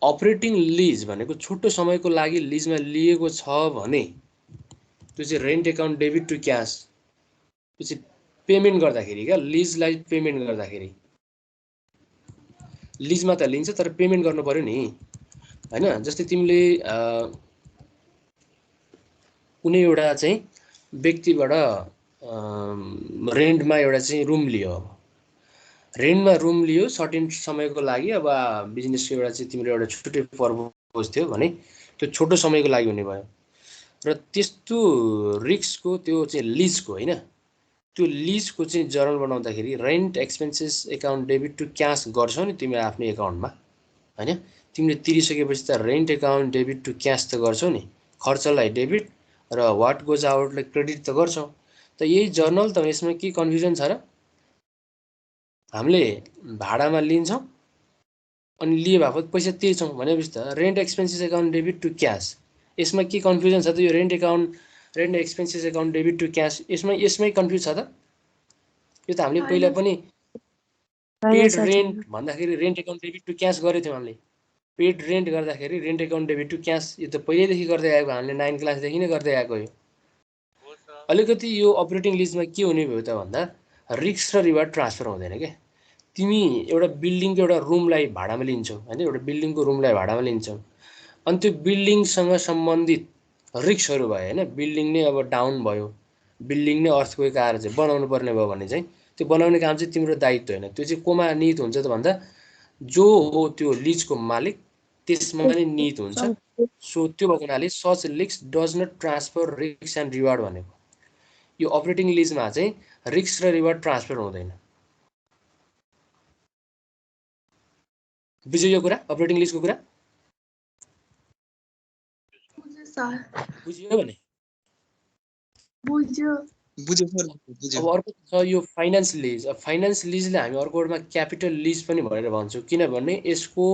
Operating lease भनेको छोटो समयको लागि लिजमा लिएको छ भने त्यो चाहिँ rent account debit to cash, त्यो चाहिँ पेमेन्ट गर्दाखेरि क्या, लिजलाई पेमेन्ट गर्दाखेरि लिजमा त लिन्छ तर पेमेन्ट गर्नु पर्यो नि हैन। जस्तै तिमीले कुनै एउटा चाहिँ व्यक्तिबाट रेन्टमा एउटा चाहिँ रुम लियो, अब रेन्टमा रुम लियो सर्टेन समयको लागि, अब बिजनेसको एउटा चाहिँ तिम्रो एउटा छुट्टै पर्पज थियो भने त्यो छोटो समयको लागि हुने भयो र त्यस्तो रिस्कको त्यो चाहिँ लिजको हैन, त्यो लिजको चाहिँ जर्नल बनाउँदाखेरि rent expenses account debit to cash गर्छौ नि तिम्रो आफ्नो एकाउन्टमा हैन। तिमीले तिरिसकेपछि त rent account debit to cash त गर्छौ नि, खर्चलाई डेबिट र वाट गोज आउटलाई क्रेडिट त गर्छौ। त यही जर्नल त यसमा के कन्फ्युजन छ र, हामीले भाडामा लिन्छौँ अनि लिए बापत पैसा तिर्छौँ भनेपछि त rent expenses account debit to cash, यसमा के कन्फ्युजन छ त, यो rent expenses account debit to cash यसमै कन्फ्युज छ त। यो त हामीले पहिला पनि पेड रेन्ट भन्दाखेरि rent account debit to cash गरेको थियौँ हामीले, पेड रेन्ट गर्दाखेरि rent account debit to cash, यो त पहिल्यैदेखि गर्दै आएको, हामीले 9 क्लासदेखि नै गर्दै आएको यो। अलिकति यो अपरेटिङ लिजमा के हुने भयो त भन्दा रिस्क र रिवार्ड ट्रान्सफर हुँदैन क्या। तिमी एउटा बिल्डिङको एउटा रुमलाई भाडामा लिन्छौ हैन, एउटा बिल्डिङको रुमलाई भाडामा लिन्छौ अनि त्यो बिल्डिङसँग सम्बन्धित रिस्कहरू भयो हैन, बिल्डिङ नै अब डाउन भयो, बिल्डिङ नै अर्थक्वेक आएर चाहिँ बनाउनु पर्ने भयो भने चाहिँ त्यो बनाउने काम चाहिँ तिम्रो दायित्व हैन, त्यो चाहिँ कोमा निहित हुन्छ त भन्दा जो हो त्यो लिजको मालिक त्यसमा नै निहित हुन्छ। सो त्यो भएको हुनाले such risk does not transfer risk and reward भनेको, यो अपरेटिङ लिजमा चाहिँ रिस्क र रिवार्ड ट्रान्सफर हुँदैन। बुझ्यो यो कुरा, अपरेटिङ लिजको कुरा बुझ्यो भने बुझ्यो सर बुझ्यो। अब अर्को छ यो फाइनान्स लिज। अब फाइनान्स लिजले हामी अर्को वर्डमा क्यापिटल लिज पनि भनेर भन्छौँ, किनभने यसको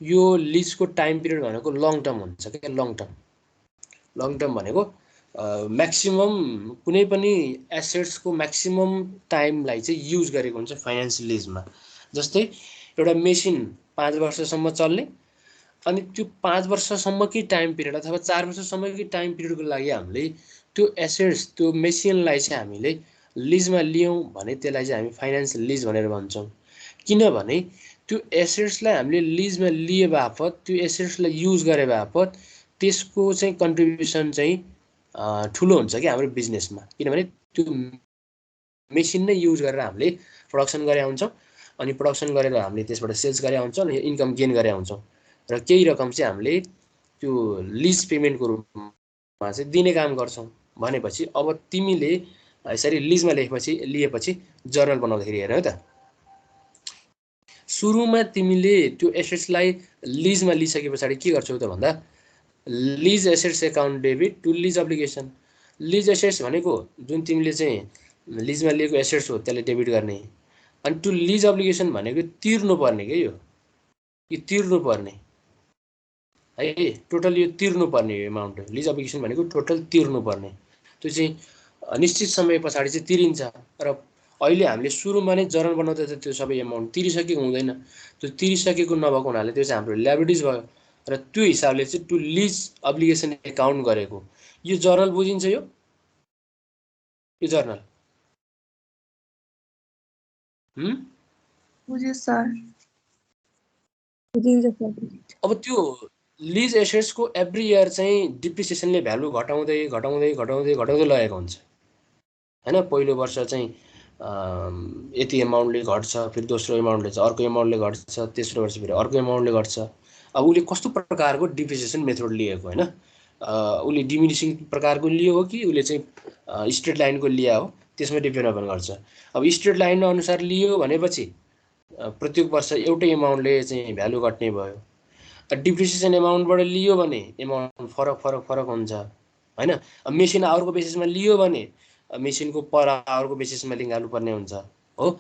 यो लिजको टाइम पिरियड भनेको लङ टर्म हुन्छ क्या, लङ टर्म भनेको म्याक्सिमम कुनै पनि एसेट्सको म्याक्सिमम टाइमलाई चाहिँ युज गरेको हुन्छ फाइनान्स लिजमा। जस्तै एउटा मेसिन 5 वर्षसम्म चल्ने अनि त्यो 5 वर्षसम्मकै टाइम पिरियड अथवा 4 वर्षसम्मकै टाइम पिरियडको लागि हामीले त्यो एसेट्स त्यो मेसिनलाई चाहिँ हामीले लिजमा लियौँ भने त्यसलाई चाहिँ हामी फाइनान्स लिज भनेर भन्छौँ। किनभने त्यो एसेट्सलाई हामीले लिजमा लिए बापत त्यो एसेट्सलाई युज गरे बापत त्यसको चाहिँ कन्ट्रिब्युसन चाहिँ ठुलो हुन्छ क्या हाम्रो बिजनेसमा, किनभने त्यो मेसिन नै युज गरेर हामीले प्रोडक्सन गरे हुन्छौँ अनि प्रोडक्सन गरेर हामीले त्यसबाट सेल्स गरे हुन्छौँ अनि इन्कम गेन गरे हुन्छौँ र केही रकम चाहिँ हामीले त्यो लिज पेमेन्टको रूपमा चाहिँ दिने काम गर्छौँ। भनेपछि अब तिमीले यसरी लिजमा लिएपछि जर्नल बनाउँदाखेरि हेर है त, सुरुमा तिमीले त्यो एसेट्सलाई लिजमा लिइसके पछाडि के गर्छौ त भन्दा lease assets account debit to lease obligation. Lease assets भनेको जुन तिमीले चाहिँ लिजमा लिएको एसेट्स हो त्यसले डेबिट गर्ने, अनि टु लिज अब्लिगेसन भनेको तिर्नुपर्ने के, यो तिर्नुपर्ने है, टोटल यो तिर्नुपर्ने यो एमाउन्ट हो। लिज अब्लिगेसन भनेको टोटल तिर्नुपर्ने, त्यो चाहिँ निश्चित समय पछाडि चाहिँ तिरिन्छ र अहिले हामीले सुरुमा नै जर्नल बनाउँदा त त्यो सबै एमाउन्ट तिरिसकेको हुँदैन, त्यो तिरिसकेको नभएको हुनाले त्यो चाहिँ हाम्रो ल्याबिलिटिज भयो र त्यो हिसाबले चाहिँ टु लिज अब्लिगेसन एकाउन्ट गरेको यो जर्नल बुझिन्छ। यो जर्नल बुझ्यो सर। अब त्यो लिज एसेट्सको एभ्री इयर चाहिँ डिप्रिसिएसनले भ्यालु घटाउँदै घटाउँदै घटाउँदै घटाउँदै लगेको हुन्छ हैन। पहिलो वर्ष चाहिँ यति एमाउन्टले घट्छ, फेरि दोस्रो एमाउन्टले चाहिँ अर्को एमाउन्टले घट्छ, तेस्रो वर्ष फेरि अर्को एमाउन्टले घट्छ। अब उसले कस्तो प्रकारको डिप्रिसिएसन मेथड लिएको हैन, उसले डिमिनिसिङ प्रकारको लियो हो कि उसले चाहिँ स्ट्रेट लाइनको लिया हो त्यसमा डिपेन्ड गर्छ। अब स्ट्रेट लाइन अनुसार लियो भनेपछि प्रत्येक वर्ष एउटै एमाउन्टले चाहिँ भ्यालु घट्ने भयो। डिप्रिसिएसन एमाउन्टबाट लियो भने एमाउन्ट फरक हुन्छ हैन। अब मेसिन आवरको बेसिसमा लियो भने मेसिनको पर आवरको बेसिसमा लिङ्गाल्नुपर्ने हुन्छ हो।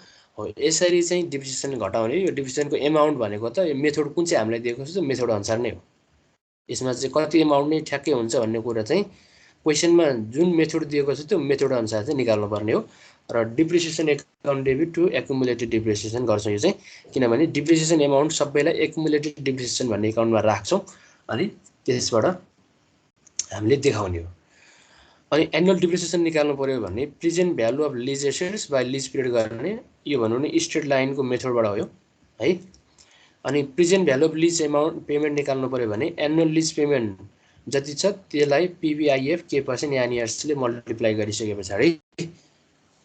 यसरी चाहिँ डिप्रिसिएसन घटाउने, यो डिप्रिसिएसनको एमाउन्ट भनेको त यो मेथड कुन चाहिँ हामीलाई दिएको छ त्यो मेथड अनुसार नै हो। यसमा चाहिँ कति एमाउन्ट नै ठ्याक्कै हुन्छ भन्ने कुरा चाहिँ क्वेसनमा जुन मेथड दिएको छ त्यो मेथड अनुसार चाहिँ निकाल्नुपर्ने हो र depreciation account debit to accumulated depreciation गर्छौँ यो चाहिँ, किनभने डिप्रिसिएसन एमाउन्ट सबैलाई एक्युमुलेटेड डिप्रिसिएसन भन्ने एकाउन्टमा राख्छौँ अनि त्यसबाट हामीले देखाउने हो। अनि एनुअल डिप्रिसिएसन निकाल्नु पर्यो भने present value of lease assets by lease period गर्ने, यो भनौँ न स्ट्रेट लाइनको मेथडबाट हो यो है। अनि present value of lease amount payment निकाल्नु पर्यो भने एनुअल लिज पेमेन्ट जति छ त्यसलाई PVIF K% एनियर्सले मल्टिप्लाई गरिसके पछाडि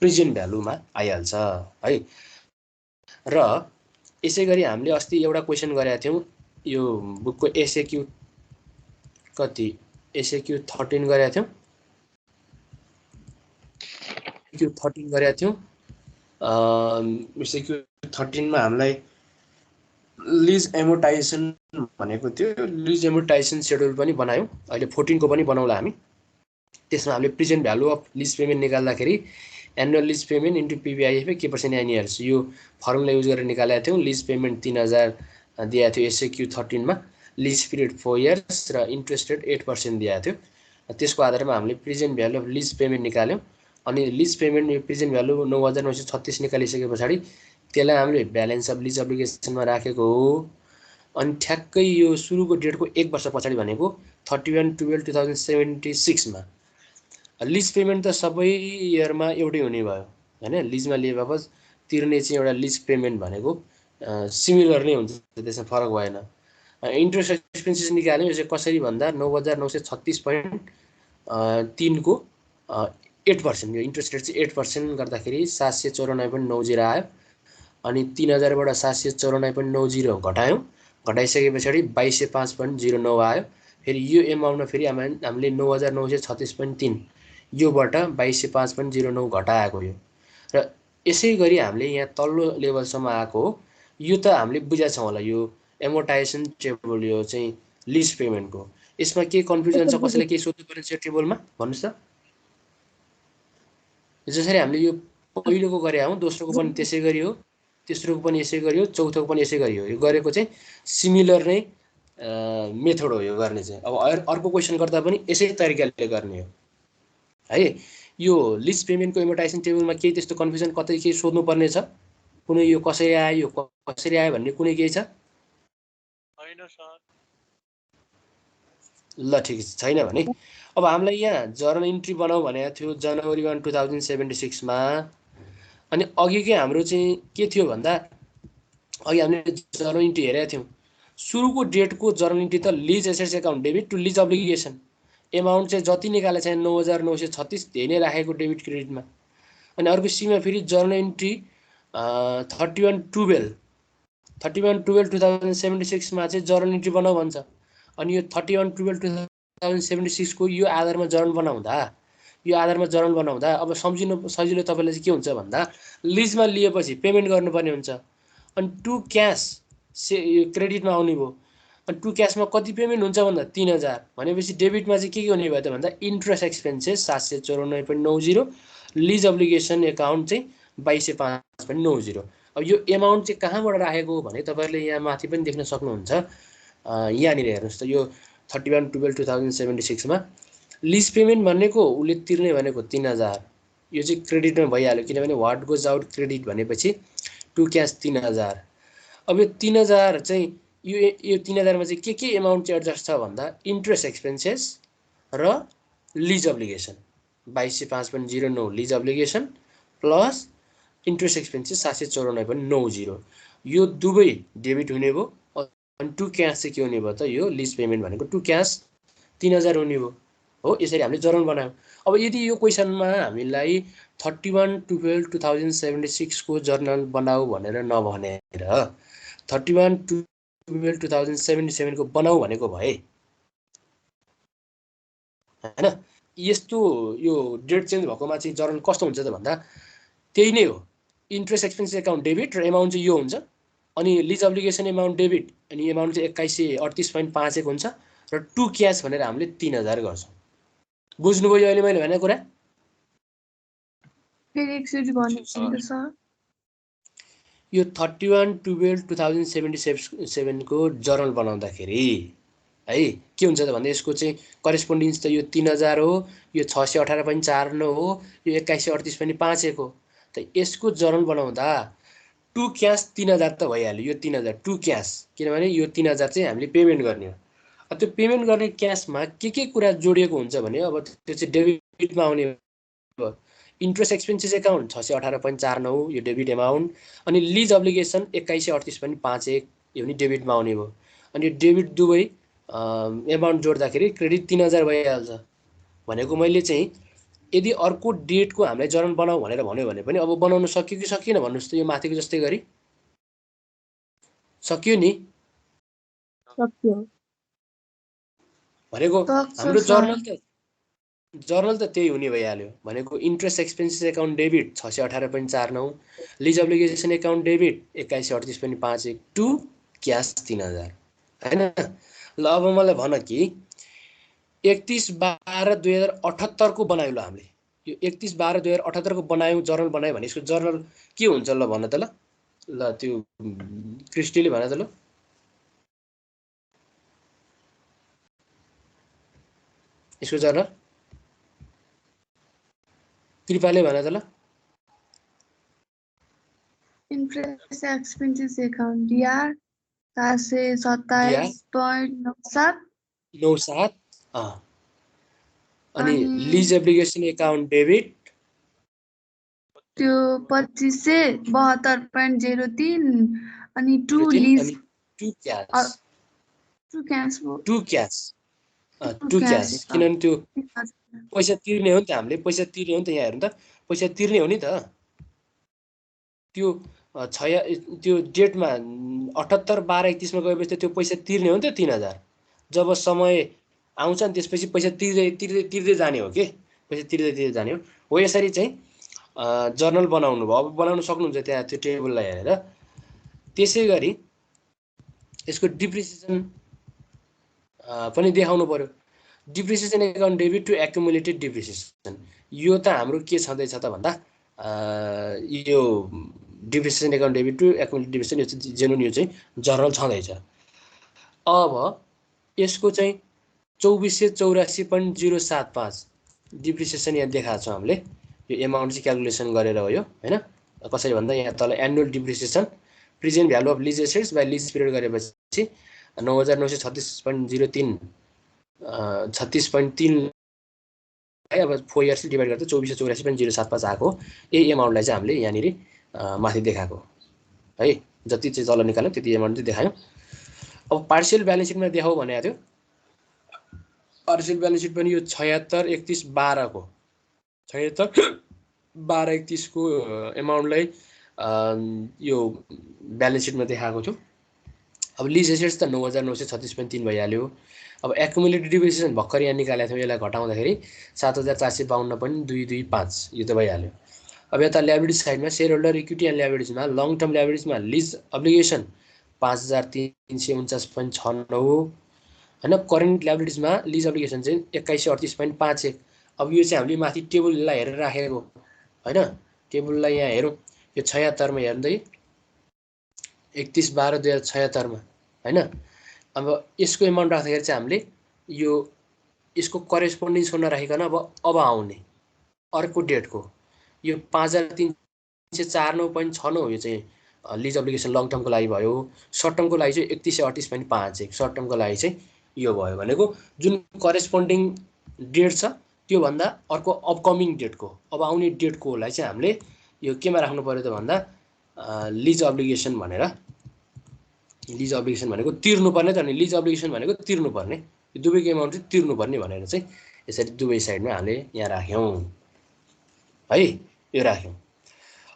प्रेजेन्ट भ्यालुमा आइहाल्छ है। र यसै गरी हामीले अस्ति एउटा क्वेसन गरेका थियौँ यो बुकको SAQ कति SAQ 13 गरेका थियौँ, SAQ 13 गरेका थियौँ। SAQ 13 मा हामीलाई लिज एमोर्टाइजेसन भनेको थियो, लिज एमोर्टाइजेसन सेड्युल पनि बनायौँ, अहिले 14 को पनि बनाउला हामी। त्यसमा हामीले present value of lease payment निकाल्दाखेरि annual lease payment into PVIF K% n years यो फर्मुला युज गरेर निकालेका थियौँ। लिज पेमेन्ट 3000 दिएको थियो SAQ 13 मा, लिज पिरियड 4 इयर्स र इन्ट्रेस्ट रेट 8% दिएको थियो। त्यसको आधारमा हामीले present value of lease payment निकाल्यौँ। अनि लिज पेमेन्ट प्रेजेन्ट भ्यालु 9936 निकालिसके पछाडि त्यसलाई हामीले ब्यालेन्स अफ लिज अब्लिगेसनमा राखेको हो। अनि ठ्याक्कै यो सुरुको डेटको 1 वर्ष पछाडि भनेको 31/12/2076 मा लिज पेमेन्ट त सबै इयरमा एउटै हुने भयो हैन। लिजमा लिए बापत तिर्ने चाहिँ एउटा लिज पेमेन्ट भनेको सिमिलर नै हुन्छ, त्यसमा फरक भएन। इन्ट्रेस्ट एक्सपेन्सेस निकाल्यौँ, यो चाहिँ कसरी भन्दा 9936.3 को 8%, यो इन्ट्रेस्ट रेट चाहिँ 8% गर्दाखेरि 794.90 आयो। अनि 3000 बाट 794.90 घटायौँ, घटाइसके पछाडि 2205.09 आयो। फेरि यो एमाउन्टमा फेरि हामीले 9936.3 योबाट 2205.09 घटाएको यो। र यसै गरी हामीले यहाँ तल्लो लेभलसम्म आएको हो। यो त हामीले बुझेका छौँ होला, यो एमोर्टाइजेसन टेबल यो चाहिँ लिज पेमेन्टको। यसमा के कन्फ्युजन छ, कसैले के सोध्नु पर्ने छ टेबलमा भन्नुहोस् त। जसरी हामीले यो पहिलोको गरे हौँ, दोस्रोको पनि त्यसै गरी हो, तेस्रोको पनि यसै गरी हो, चौथोको पनि यसै गरी हो। यो गरेको चाहिँ सिमिलर नै मेथड हो यो गर्ने चाहिँ। अब अर्को क्वेसन गर्दा पनि यसै तरिकाले गर्ने हो है। यो लिज पेमेन्टको एमोर्टाइजेसन टेबलमा केही त्यस्तो कन्फ्युजन कतै केही सोध्नु पर्ने छ, कुनै यो कसरी आयो यो कसरी आयो भन्ने कुनै केही छ? हैन सर। ल ठिक छैन भने अब हामीलाई यहाँ जर्नल इन्ट्री बनाऊ भनेको थियो जनवरी 1, 2076 मा। अनि अघिकै हाम्रो चाहिँ के थियो भन्दा अघि हामीले जर्नल इन्ट्री हेरेका थियौँ। सुरुको डेटको जर्नल इन्ट्री त lease assets account debit to lease obligation, amount चाहिँ जति निकाले चाहिँ 9936 त्यही नै राखेको डेबिट क्रेडिटमा। अनि अर्को सीमा फेरि जर्नल इन्ट्री 31/12/2076 मा चाहिँ जर्नल इन्ट्री बनाऊ भन्छ। अनि यो 31/12/2076 को यो आधारमा जर्नल बनाउँदा अब सम्झिनु सजिलो तपाईँलाई चाहिँ के हुन्छ भन्दा लिजमा लिएपछि पेमेन्ट गर्नुपर्ने हुन्छ। अनि टु क्यास क्रेडिटमा आउने भयो। अनि टु क्यासमा कति पेमेन्ट हुन्छ भन्दा 3000 भनेपछि डेबिटमा चाहिँ के हुने भयो त भन्दा interest expenses 794.90, lease obligation account चाहिँ 2205.90। अब यो एमाउन्ट चाहिँ कहाँबाट राखेको भने तपाईँहरूले यहाँ माथि पनि देख्न सक्नुहुन्छ। यहाँनिर हेर्नुहोस् त, यो 31/12/2076 मा लिज पेमेन्ट भनेको उसले तिर्ने भनेको 3000, यो चाहिँ क्रेडिटमा भइहाल्यो किनभने वाट गोज आउट क्रेडिट भनेपछि टु क्यास 3000। अब यो 3000 चाहिँ यो 3000 मा चाहिँ के एमाउन्ट चाहिँ एडजस्ट छ भन्दा इन्ट्रेस्ट एक्सपेन्सेस र lease obligation 2205.09 lease obligation plus interest expenses 794.90, यो दुवै डेबिट हुने भयो। अनि टु क्यास चाहिँ के हुने भयो त यो लिज पेमेन्ट भनेको टु क्यास 3000 हुने भयो हो। यसरी हामीले जर्नल बनायौँ। अब यदि यो क्वेसनमा हामीलाई 31/12/2076 को जर्नल बनाऊ भनेर नभनेर 31/12/2077 को बनाऊ भनेको भए हैन, यस्तो यो डेट चेन्ज भएकोमा चाहिँ जर्नल कस्तो हुन्छ त भन्दा त्यही नै हो, इन्ट्रेस्ट एक्सपेन्स एकाउन्ट डेबिट र एमाउन्ट चाहिँ यो हुन्छ। अनि लिज अब्लिगेसन एमाउन्ट डेबिट अनि एमाउन्ट चाहिँ 2138.51 हुन्छ र टु क्यास भनेर हामीले 3000 गर्छौँ। बुझ्नुभयो अहिले मैले भनेको कुरा? फेरि एकचोटि भन्नुहुन्छ सर? यो 31/12/2077 को जर्नल बनाउँदाखेरि है के हुन्छ त भन्दा यसको चाहिँ करेस्पोन्डिङ्स त यो 3000 हो, यो 618.49 हो, यो 2138.51 हो। त यसको जर्नल बनाउँदा टु क्यास 3000 त भइहाल्यो। यो 3000 टु क्यास, किनभने यो 3000 चाहिँ हामीले पेमेन्ट गर्ने हो। त्यो पेमेन्ट गर्ने क्यासमा के कुरा जोडिएको हुन्छ भने अब त्यो चाहिँ डेबिटमा आउने भयो। इन्ट्रेस्ट एक्सपेन्सेस एकाउन्ट 618.49 यो डेबिट एमाउन्ट, अनि लिज अब्लिगेसन 2138.51 यो पनि डेबिटमा आउने भयो। अनि डेबिट दुवै एमाउन्ट जोड्दाखेरि क्रेडिट 3000 भइहाल्छ। भनेको मैले चाहिँ यदि अर्को डेटको हामीलाई जर्नल बनाऊ भनेर भन्यो भने पनि अब बनाउन सक्यो कि सकिएन भन्नुहोस् त। यो माथिको जस्तै गरी सक्यो नि सक्यो भनेको हाम्रो जर्नल त त्यही हुने भइहाल्यो। भनेको interest expenses account debit 618.49, lease obligation account debit 2138.51 to cash 3000 हैन। ल अब मलाई भन कि 31/12/2078 को बनायौँ ल हामीले। यो 31/12/2078 को बनायौँ, जर्नल बनायौँ भने यसको जर्नल के हुन्छ ल भन त ल। ल त्यो क्रिस्टीले भन त ल। यसको जर्नल कृपाले भन त ल। इन्ट्रेस्ट एक्सपेन्सेस एकाउन्ट डिआर 427.97 अनि लिज एप्लिकेसन एकाउन्ट डेबिट त्यो 2572.03 अनि टु लिज टु क्यास किनभने त्यो पैसा तिर्ने हो नि त हामीले। पैसा तिर्ने हो नि त। यहाँ हेर्नु त पैसा तिर्ने हो नि त। त्यो त्यो डेटमा 78/12/31 मा गएपछि त्यो पैसा तिर्ने हो नि त 3000। जब समय आउँछ नि त्यसपछि पैसा तिर्दै जाने हो के। पैसा तिर्दै जाने हो यसरी चाहिँ जर्नल बनाउनु भयो। अब बनाउन सक्नुहुन्छ त्यहाँ त्यो टेबललाई हेरेर। त्यसै गरी यसको डिप्रिसिएसन पनि देखाउनु पर्यो। Depreciation account debit to accumulated depreciation, यो त हाम्रो के छँदैछ त भन्दा यो depreciation account debit to accumulated depreciation यो चाहिँ जेन्युन, यो चाहिँ जर्नल छँदैछ। अब यसको चाहिँ 2484.075 डिप्रिसिएसन यहाँ देखाएको छ हामीले। यो एमाउन्ट चाहिँ क्यालकुलेसन गरेर हो यो हैन। कसरी भन्दा यहाँ तल annual depreciation present value of lease assets by lease period गरेपछि 9996.03 36.3 अब 4 इयर्स डिभाइड गर्दा 2484.075 आएको। यही एमाउन्टलाई चाहिँ हामीले यहाँनिर माथि देखाएको है। जति चाहिँ तल निकाल्यौँ त्यति एमाउन्ट चाहिँ देखायौँ। अब पार्सियल ब्यालेन्स सिटमा देखाऊ भनेको थियो। पार्सियल ब्यालेन्स सिट पनि यो 76/31/12 को 76/12/31 को एमाउन्टलाई यो ब्यालेन्स सिटमा देखाएको छु। अब लिज एसेट्स त 9936.3 भइहाल्यो। अब एक्युमुलेटेड डिप्रिसिएसन भर्खर यहाँ निकालेको थियौँ। यसलाई घटाउँदाखेरि 7452.225 यो त भइहाल्यो। अब यता ल्याबिलिटिज साइडमा सेयर होल्डर इक्विटी एन्ड ल्याबिलिटिजमा लङ टर्म ल्याबिलिटिजमा लिज अब्लिगेसन 5336.69 हैन। करेन्ट ल्याबिलिटिजमा लिज अब्लिगेसन चाहिँ 2138.51। अब यो चाहिँ हामीले माथि टेबललाई हेरेर राखेको हैन। टेबललाई यहाँ हेरौँ। यो 76 मा हेर्दै 31/12/2076 मा हैन। अब यसको एमाउन्ट राख्दाखेरि चाहिँ हामीले यो यसको करेस्पोन्डिङ्सको नराखिकन अब आउने अर्को डेटको यो 5349.69 यो चाहिँ लिज अब्लिगेसन लङ टर्मको लागि भयो। सर्ट टर्मको लागि चाहिँ 3138.51 सर्ट टर्मको लागि चाहिँ यो भयो। भनेको जुन करेस्पोन्डिङ डेट छ त्योभन्दा अर्को अपकमिङ डेटको अब आउने डेटकोलाई चाहिँ हामीले यो केमा राख्नु पर्यो त भन्दा लिज अब्लिगेसन भनेर। लिज अब्लिगेसन भनेको तिर्नुपर्ने त नि, लिज अब्लिगेसन भनेको तिर्नुपर्ने, यो दुवैको एमाउन्ट चाहिँ तिर्नुपर्ने भनेर चाहिँ यसरी दुवै साइडमा हामीले यहाँ राख्यौँ है। यो राख्यौँ।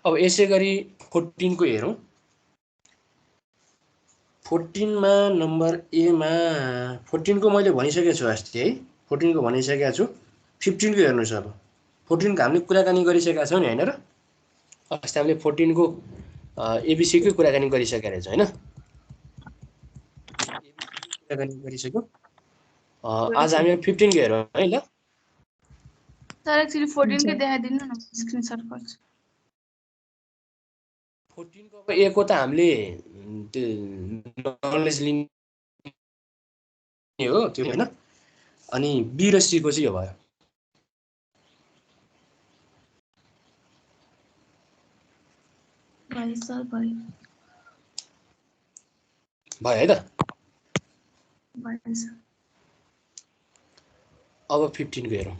अब यसै गरी 14 को हेरौँ। 14 मा नम्बर ए मा 14 को मैले भनिसकेको छु अस्ति है। 14 को भनिसकेको छु। 15 को हेर्नुहोस्। अब 14 को हामीले कुराकानी गरिसकेका छौँ नि हैन र। अस्ति हामीले 14 को एबिसी को कुराकानी गरिसकेका रहेछ हैन। कुराकानी गरिसक्यो। आज हामी 15 को हेरौँ है ल। सर एक्चुअली 14 के देखाइदिनु न, स्क्रिनशट गर्छु। 14 को ए को त हामीले त्यो नलेज लिने हो त्यो हैन। अनि बी र सी को चाहिँ यो भयो। भयो सर भयो भयो है त भयो सर अब 15 को हेरौँ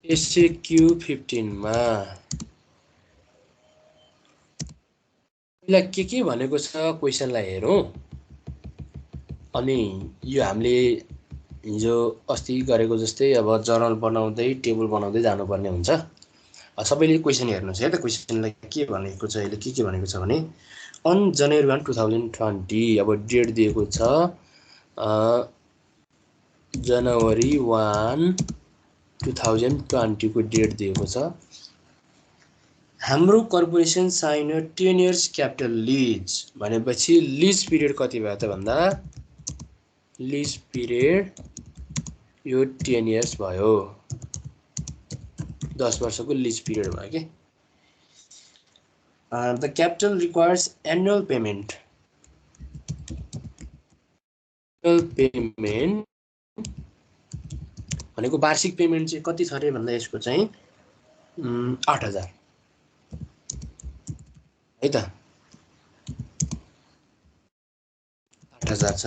एसक्यू 15 मा यसलाई के भनेको छ क्वेशनलाई हेरौँ अनि यो हामीले हिजो अस्ति गरेको जस्तै अब जर्नल बनाउँदै टेबल बनाउँदै जानुपर्ने हुन्छ सबैले क्वेशन हेर्नुस् है त क्वेशनलाई के भनेको छ अहिले के भनेको छ भने अन जनवरी 1 2020 अब डेट दिएको छ जनवरी 1 2020 को डेट दिएको छ हाम्रो corporation sign 10 years capital lease भनेपछि लीज पिरियड कति भयो त भन्दा लीज पिरियड यो 10 इयर्स भयो 10 वर्षको लीज पिरियड भयो के the capital requires annual payment भनेको वार्षिक पेमेन्ट चाहिँ कति छ रे भन्दा यसको चाहिँ 8000 है त 8000 छ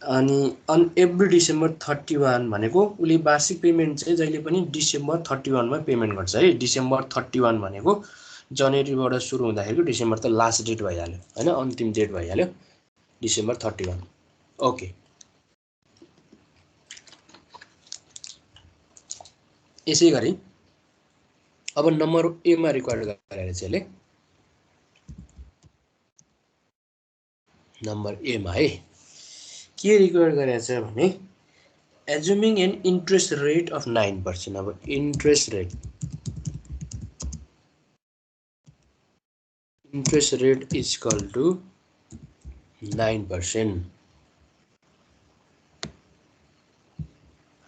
अनि अन एभ्री डिसेम्बर 31 भनेको उले वार्षिक पेमेन्ट चाहिँ जहिले पनि डिसेम्बर 31 मा पेमेन्ट गर्छ है डिसेम्बर 31 भनेको जनवरीबाट सुरु हुँदाखेरि डिसेम्बर त लास्ट डेट भइहाल्यो हैन अन्तिम डेट भइहाल्यो डिसेम्बर 31 ओके यसै गरी अब नम्बर ए मा रिक्वायर्ड गरेर चाहिँ ले नम्बर ए मा है के रिक्वायर्ड गरेछ भने assuming an interest rate of 9% अब interest rate is equal to 9%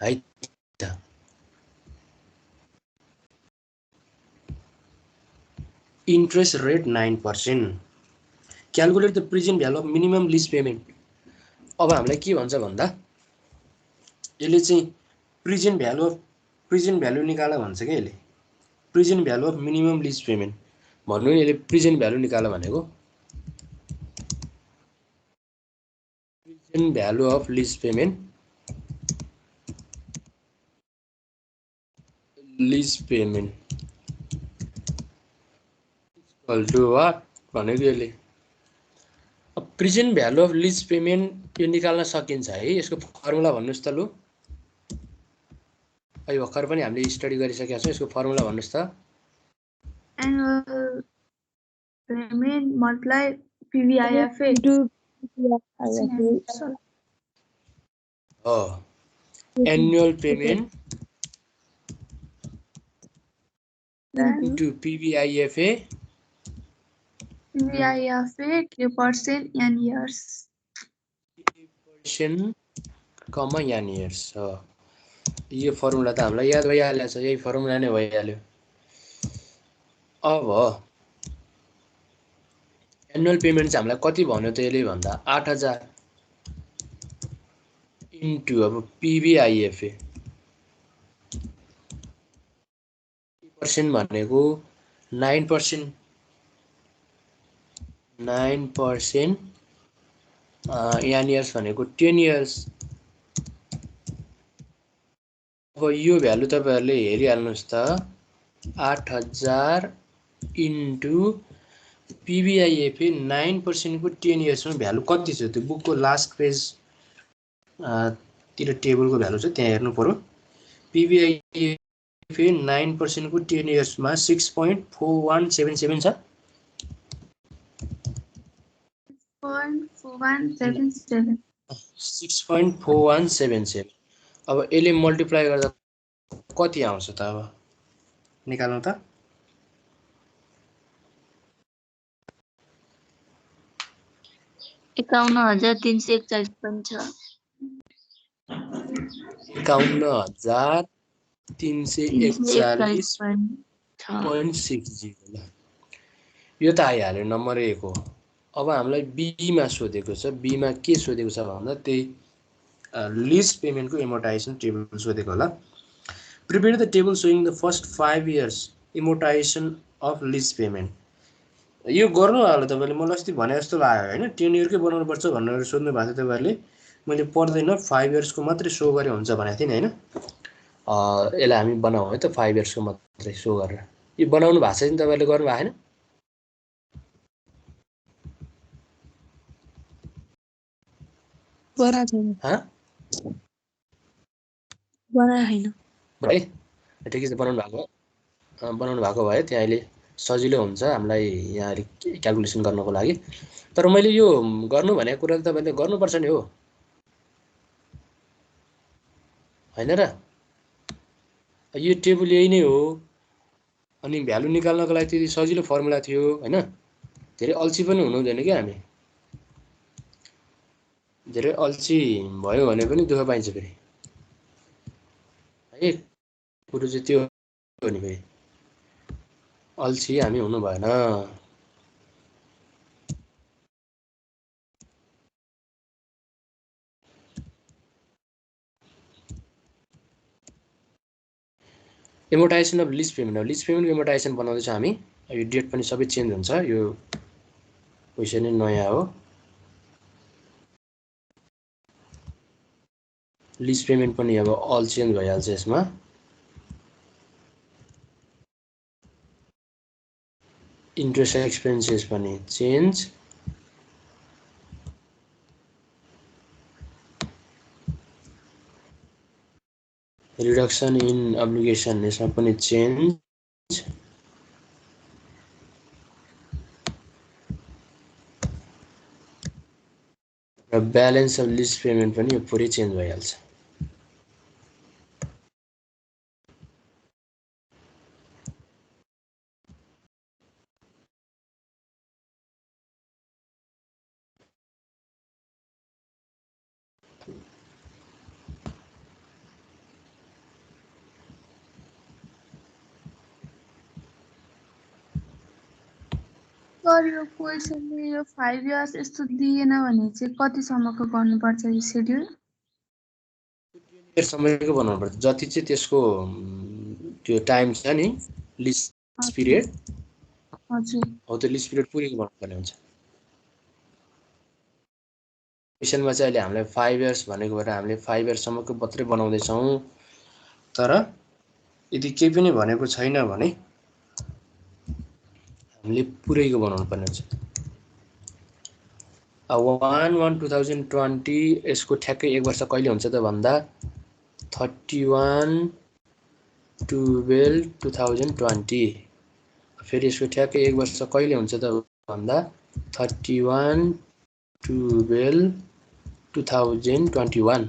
है त interest rate 9% calculate the present value of minimum lease payment अब हामीलाई के भन्छ भन्दा यसले चाहिँ प्रेजेन्ट भ्यालु निकाला भन्छ के यसले present value of minimum lease payment भन्नु नि यसले प्रेजेन्ट भ्यालु निकाला भनेको present value of lease payment equal to what भनेको यसले अब present value of lease payment यो निकाल्न सकिन्छ है यसको फर्मुला भन्नुस् त लु अहिले भर्खर पनि हामीले स्टडी गरिसकेका छौं यसको फर्मुला भन्नुस् त एनुअल पेमेन्ट मल्टिप्लाई पीवीआईएफए हो annual payment into PVIFA K% and years यान इयर्स हो यो फर्मुला त हामीलाई याद भइहाल्यो छ यही फर्मुला नै भइहाल्यो अब एनुअल पेमेन्ट चाहिँ हामीलाई कति भन्यो त यसले भन्दा 8000 इन्टु अब PVIFA % भनेको 9% यान इयर्स भनेको 10 इयर्स अब यो भ्यालु तपाईहरुले हेरिहाल्नुस् त 8000 इन्टु PVIFA 9% को 10 इयर्स मा भ्यालु कति छ त्यो बुकको लास्ट पेज तिर टेबलको भ्यालु छ त्यहाँ हेर्नु पर्यो PVIFA 9% को 10 इयर्स मा 6.4177 छ 6.4177 अब यसले मल्टिप्लाई गर्दा कति आउँछ त अब निकाल्नु त 51341 पनि छ 51341.60 ल यो त आइहाल्यो नम्बर 1 हो। अब हामीलाई बी मा सोधेको छ, बी मा के सोधेको छ भन्दा त्यही लीज पेमेन्टको एमोर्टाइजेसन टेबल सोधेको होला। Prepare the table showing the first 5 years amortization of lease payment. यो गर्नु होला तपाईले, मलाई अस्ति भने जस्तो लाग्यो हैन, 10 year कै बनाउनु पर्छ भनेर सोध्नु भएको थियो तपाईहरुले। मैले पर्दैन 5 years को मात्रै सो गरे हुन्छ भनेको थिएँ नि हैन। यसलाई हामी बनाऊ है त 5 years को मात्रै सो गरेर। यो बनाउनु भएको छ नि तपाईहरुले, गर्नु भएको हैन? बना छैन ह बना हैन है ठिकै छ, बनाउनु भएको भए त्यहाँ अहिले सजिलो हुन्छ हामीलाई यहाँ क्याल्कुलेसन गर्नको लागि। तर मैले यो गर्नु भनेको कुरा त तपाईले गर्नुपर्छ नि हो हैन र? यो टेबल यही नै हो। अनि भ्यालु निकाल्नको लागि त्यति सजिलो फर्मुला थियो हैन। धेरै अल्छी पनि हुनु हुँदैन के हामी, धेरै अल्छी भयो भने पनि दुःख पाइन्छ फेरि है। कुरो चाहिँ त्यो हो नि, फेरि अल्छी हामी हुनु भएन। एमोर्टाइजेसन अफ लीज पेमेन्ट हो। लीज पेमेन्टको एमोर्टाइजेसन बनाउँदैछ हामी। यो डेट पनि सबै चेन्ज हुन्छ, यो क्वेसन नै नयाँ हो। लीज पेमेन्ट पनि अब अल चेन्ज भइहाल्छ यसमा। इन्ट्रेस्ट एक्सपेन्सेस पनि चेन्ज। रिडक्सन इन अब्लिगेसन यसमा पनि चेन्ज। र ब्यालेन्स अफ लीज पेमेन्ट पनि यो पुरै चेन्ज भइहाल्छ। सर यो क्वेसनले यो 5 years यस्तो दिएन भने चाहिँ कतिसम्मको गर्नुपर्छ यो शेड्युल? समयको बनाउनु पर्छ, जति चाहिँ त्यसको त्यो टाइम छ नि लीज पिरियड, हजुर हो त्यो लीज पिरियड पुरै बनाउनुपर्ने हुन्छ। क्वेसनमा चाहिँ अहिले हामीलाई 5 years भनेको भएर हामीले 5 years सम्मको मात्रै बनाउँदैछौँ। तर यदि केही पनि भनेको छैन भने हामीले पुरैको बनाउनु पर्ने हुन्छ। 1/1/2020 यसको ठ्याक्कै 1 वर्ष कहिले हुन्छ त भन्दा 31/12/2020। फेरि यसको ठ्याक्कै 1 वर्ष कहिले हुन्छ त भन्दा 31/12/2021।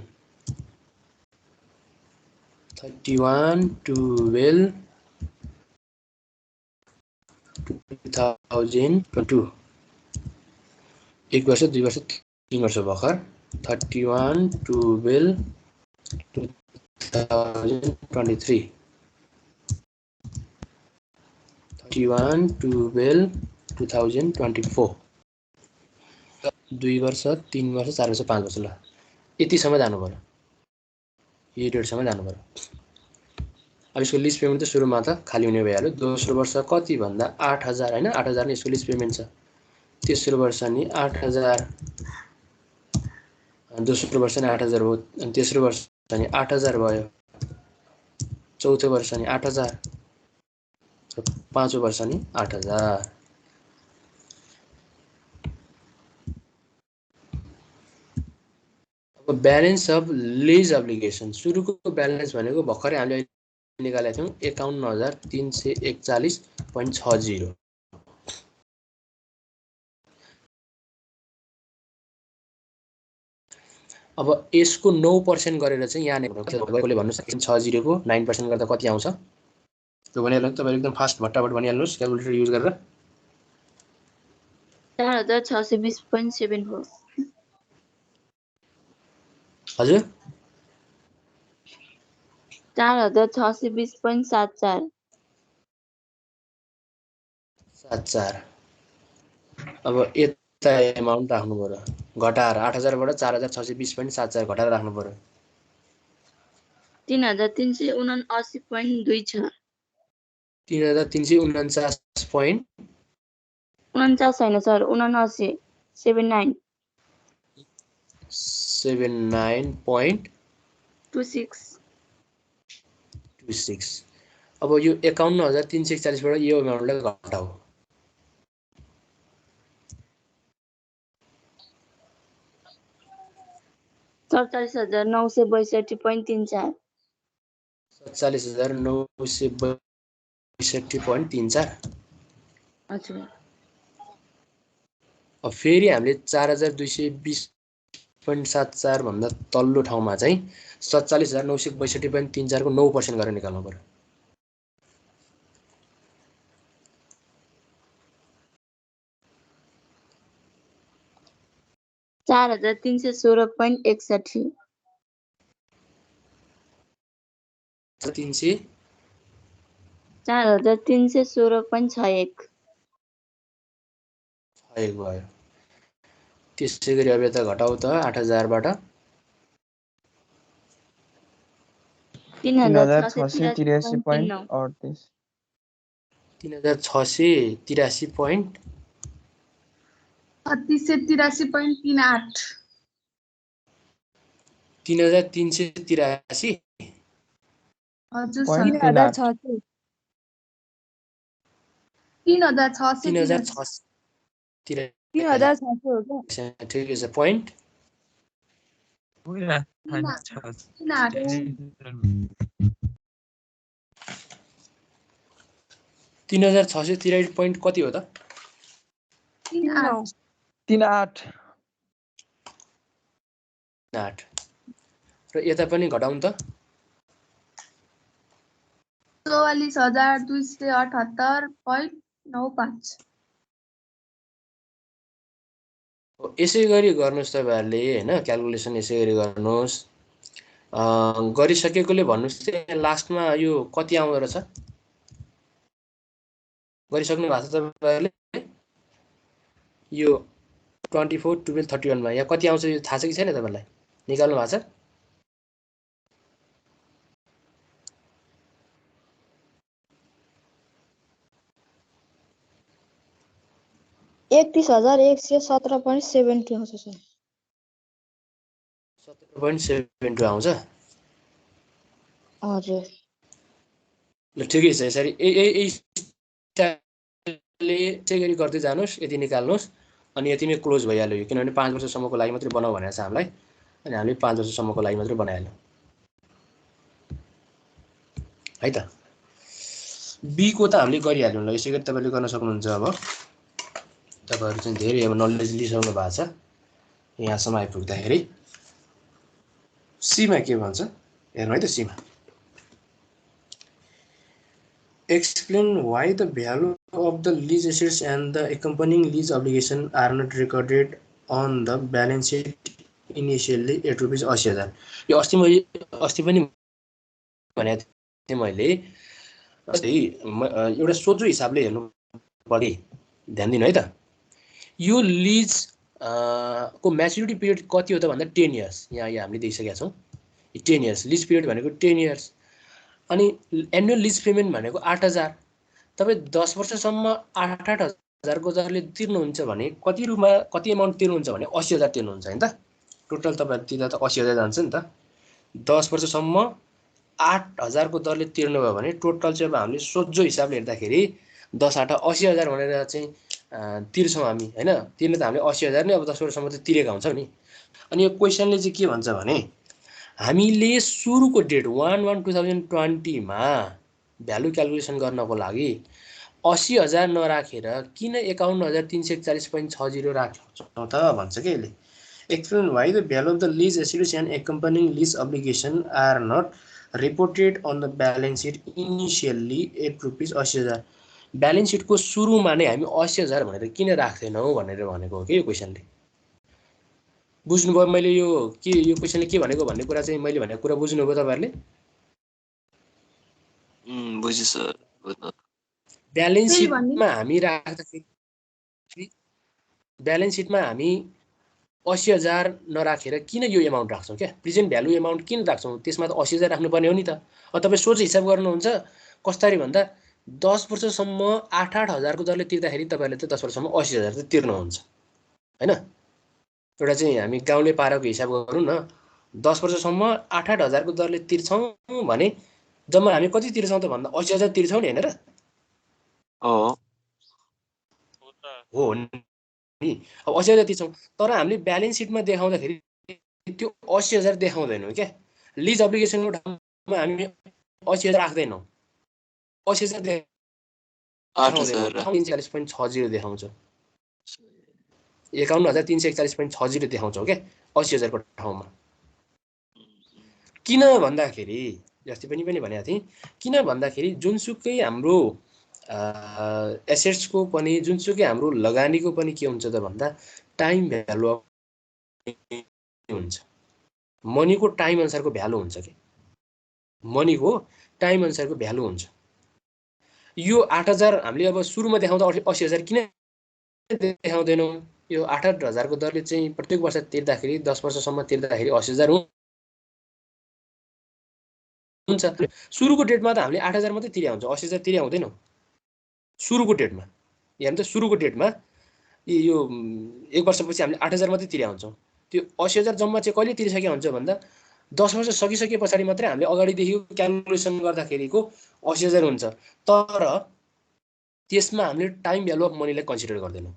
31/12/2022। 1 वर्ष 2 वर्ष 3 वर्ष भर्खर 31/12/2023। 31/12/2024। 2 वर्ष 3 वर्ष 4 वर्ष 5 वर्ष ल यतिसम्म जानु पर्यो, यो डेटसम्म जानु पर्यो। अब यसको लीज पेमेन्ट त सुरुमा त खाली हुने भइहाल्यो। दोस्रो वर्ष कति भन्दा 8000 हैन, 8000 नै यसको लीज पेमेन्ट छ। तेस्रो वर्ष नि 8000, दोस्रो वर्ष नि 8000 भयो, अनि तेस्रो वर्ष नि 8000 भयो, चौथो वर्ष नि 8000, र पाँचौं वर्ष नि 8000। अब ब्यालेन्स अफ लीज अब्लिगेसन, सुरुको ब्यालेन्स भनेको भर्खरै हामीले निकालेका थियौँ 51341.60। अब यसको 9% गरेर चाहिँ यहाँ तपाईँले भन्नुहोस् 60 को 9% गर्दा कति आउँछ त्यो भनिहाल्नु। तपाईले एकदम फास्ट भट्टाभट भनिहाल्नुहोस् क्याल्कुलेटर युज गरेर। 4620.74। हजुर 4620.74। 74 अब यता एमाउन्ट राख्नु पर्यो घटाएर 8000 बाट 4620.74 घटाएर राख्नु पर्यो 3379.2 छ 3349.79 छैन सर 79 79.26 अब यो 51341 बाट यो एमाउन्टलाई घटाऊ 47,962.34 47,962.34 हजुर अब फेरि हामीले 4220.74 भन्दा तल्लो ठाउँमा चाहिँ 47,962.34 को 9% गरेर निकाल्नु पर्यो 4316.61 4316.61 भयो त्यसै गरी अब यता घटाउ त 8000 बाट 3683.39 3683.38 3683.38 3383 हजुर सर 3600 3600 3600 हो क्या ठिकै छ पोइन्ट 3683 पोइन्ट कति हो त 38 38 र यता पनि घटाउँ त 44,278.95 यसै गरी गर्नुस् तपाईहरुले हैन क्याल्कुलेसन यसै गरी गर्नुस् गरिसकेकोले भन्नुस् चाहिँ लास्टमा यो कति आउँदो रहेछ गरिसक्नु भएको छ तपाईहरुले यो 24 12 31 मा यहाँ कति आउँछ यो थाहा छ कि छैन तपाईलाई निकाल्नु भएको छ 31,117.70 आउँछ सर 17.72 आउँछ हजुर ल ठिकै छ यसरी यही स्टाइलले चाहिँ गरी गर्दै जानुस् यति निकाल्नुस् अनि यति नै क्लोज भइहाल्यो यो किनभने 5 वर्षसम्मको लागि मात्रै बनाऊ भनेको छ हामीलाई अनि हामीले 5 वर्षसम्मको लागि मात्रै बनाइहाल्यौं है त बी को त हामीले गरिहाल्यौं ल यसै गरी तपाईले गर्न सक्नुहुन्छ अब तपाईहरु चाहिँ धेरै अब नलेज लिइसक्नु भएको छ यहाँसम्म आइपुग्दाखेरि सी मा के भन्छ हेर्नु है त सी मा Explain why the value of the lease assets and the accompanying lease obligation are not recorded on the balance sheet initially at rupees 80,000 यो अस्ति पनि भनेको थिएँ मैले एउटा सोझो हिसाबले हेर्नु पर्यो ध्यान दिनु है त यो लिज को म्याच्युरिटी पिरियड कति हो त भन्दा 10 इयर्स यहाँ हामीले देखिसकेका छौं 10 इयर्स लिज पिरियड भनेको 10 इयर्स अनि एनुअल लिज पेमेन्ट भनेको 8000 तपाई 10 वर्षसम्म 8-8000 को दरले तिर्नुहुन्छ भने कति एमाउन्ट तिर्नुहुन्छ भने 80000 तिर्नुहुन्छ हैन त टोटल तपाईहरु तिर्दा त 80000 जान्छ नि त 10 वर्षसम्म 8000 को दरले तिर्नु भयो भने टोटल चाहिँ अब हामीले सोझो हिसाबले हेर्दाखेरि 10 8 80000 भनेर चाहिँ तिर्छौं हामी हैन तिर्न त हामीले 80000 नै अब 10 वर्षसम्म त तिरेका हुन्छौं नि अनि यो क्वेशनले चाहिँ के भन्छ भने हामीले सुरुको डेट 1/1/2020 मा भ्यालु क्याल्कुलेसन गर्नको लागि 80000 नराखेर किन 51341.60 राख्छौं त भन्छ के यसले Explain why the value of the lease assets and accompanying lease obligation are not reported on the balance sheet initially at rupees 80000 balance शीटको सुरुमा नै हामी 80000 भनेर किन राख्दैनौ भनेर भनेको हो के यो क्वेशनले बुझ्नुभयो मैले यो क्वेशनले के भनेको भन्ने कुरा चाहिँ मैले भनेको कुरा बुझ्नुभयो तपाईहरुले बुझ्यो सर बुझ्नु ब्यालेन्स शीटमा हामी राख्दाखेरि ब्यालेन्स सिटमा हामी 80,000 नराखेर किन यो एमाउन्ट राख्छौँ क्या प्रेजेन्ट भ्यालु एमाउन्ट किन राख्छौँ त्यसमा त 80,000 राख्नुपर्ने हो नि त अब तपाईँ सोच हिसाब गर्नुहुन्छ कसरी भन्दा 10 वर्षसम्म 8,000 को दरले तिर्दाखेरि तपाईँहरूले त 10 वर्षसम्म 80,000 त तिर्नुहुन्छ हैन एउटा चाहिँ हामी गाउँले पाराको हिसाब गरौँ न 10 वर्षसम्म 8,000 को दरले तिर्छौँ भने जम्मा हामी कति तिर्छौँ त भन्दा 80,000 तिर्छौँ नि हैन र हो नि अब 80,000 तिर्छौँ तर हामीले ब्यालेन्स सिटमा देखाउँदाखेरि त्यो 80,000 देखाउँदैनौँ क्या लिज अब्लिगेसनको ठाउँमा हामी 80,000 राख्दैनौँ 80,000 देखाउँदैनौँ 340.60 देखाउँछ 51,341.60 देखाउँछौँ क्या 80,000 को ठाउँमा किन भन्दाखेरि जस्तै पनि भनेको थिएँ किन भन्दाखेरि जुनसुकै हाम्रो एसेट्सको पनि जुनसुकै हाम्रो लगानीको पनि के हुन्छ त भन्दा टाइम भ्यालु हुन्छ मनीको टाइम अनुसारको भ्यालु हुन्छ के मनीको टाइम अनुसारको भ्यालु हुन्छ यो 8,000 हामीले अब सुरुमा देखाउँदा 80,000 किन देखाउँदैनौँ यो 8,000 को दरले चाहिँ प्रत्येक वर्ष तिर्दाखेरि 10 वर्षसम्म तिर्दाखेरि 80,000 हुन्छ सुरुको डेटमा त हामीले 8,000 मात्रै तिरे हुन्छ 80,000 तिरे हुँदैनौँ सुरुको डेटमा यानि त सुरुको डेटमा यो 1 वर्षपछि हामीले 8,000 मात्रै तिरे हुन्छौँ त्यो 80,000 जम्मा चाहिँ कहिले तिरिसके हुन्छ भन्दा 10 वर्ष सकिसके पछाडि मात्रै हामीले अगाडिदेखि क्यालकुलेसन गर्दाखेरिको 80,000 हुन्छ तर त्यसमा हामीले टाइम भ्यालु अफ मनीलाई कन्सिडर गर्दैनौँ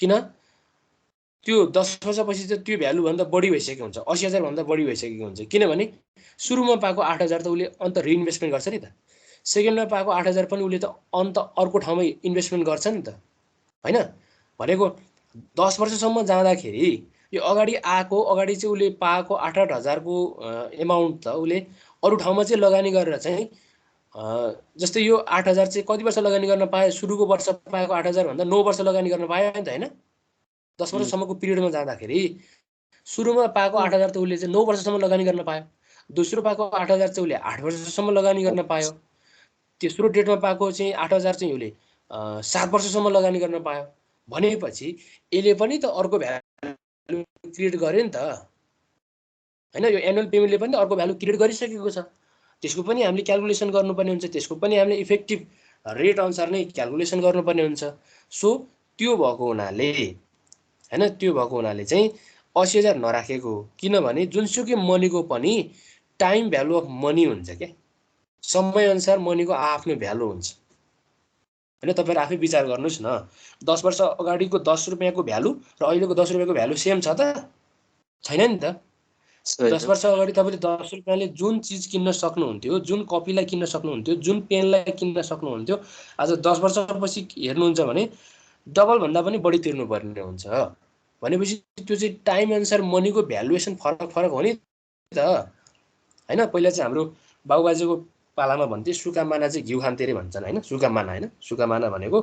किन त्यो 10 वर्षपछि त त्यो भ्यालु भन्दा बढी भइसकेको हुन्छ 80,000 भन्दा बढी भइसकेको हुन्छ किनभने सुरुमा पाएको 8,000 त उसले अन्त रिइन्भेस्टमेन्ट गर्छ नि त सेकेन्डमा पाएको 8,000 पनि उसले त अन्त अर्को ठाउँमा इन्भेस्टमेन्ट गर्छ नि त हैन भनेको 10 वर्षसम्म जाँदाखेरि यो अगाडि चाहिँ उसले पाएको 8,000 को एमाउन्ट त उसले अरू ठाउँमा चाहिँ लगानी गरेर चाहिँ जस्तै यो 8,000 चाहिँ कति वर्ष लगानी गर्न पायो सुरुको वर्ष पाएको 8,000 भन्दा 9 वर्ष लगानी गर्न पायो नि त हैन 10 वर्षसम्मको पिरियडमा जाँदाखेरि सुरुमा पाएको 8,000 त उसले चाहिँ 9 वर्षसम्म लगानी गर्न पायो दोस्रो पाएको 8,000 चाहिँ उसले 8 वर्षसम्म लगानी गर्न पायो तेस्रो डेटमा पाएको चाहिँ 8,000 चाहिँ उसले 7 वर्षसम्म लगानी गर्न पायो भनेपछि यसले पनि त अर्को भ्यालु क्रिएट गर्यो नि त हैन यो एनुअल पेमेन्टले पनि त अर्को भ्यालु क्रिएट गरिसकेको छ त्यसको पनि हामीले क्यालकुलेसन गर्नुपर्ने हुन्छ त्यसको पनि हामीले इफेक्टिभ रेट अनुसार नै क्यालकुलेसन गर्नुपर्ने हुन्छ सो त्यो भएको हुनाले हैन त्यो भएको हुनाले चाहिँ 80,000 नराखेको किनभने जुनसुकै मनीको पनि टाइम भ्यालु अफ मनी हुन्छ के समय अनुसार मनीको आफ्नो भ्यालु हुन्छ हैन तपाईहरु आफै विचार गर्नुस् न 10 वर्ष अगाडिको 10 रुपैयाँको भ्यालु र अहिलेको 10 रुपैयाँको भ्यालु सेम छ त छैन नि त 10 वर्ष अगाडि तपाईले 10 रुपैयाँले जुन चीज किन्न सक्नुहुन्थ्यो जुन कपीलाई किन्न सक्नुहुन्थ्यो जुन पेनलाई किन्न सक्नुहुन्थ्यो आज 10 वर्षपछि हेर्नुहुन्छ भने डबल भन्दा पनि बढी तिर्नु पर्ने हुन्छ भनेपछि त्यो चाहिँ टाइम अनुसार मनीको भ्यालुएसन फरक हो नि त हैन पहिला चाहिँ हाम्रो बाबुबाजेको पालामा भन्थे सुकामाना चाहिँ घिउ खान्थे रे भन्छन् हैन सुकामाना हैन सुकामाना भनेको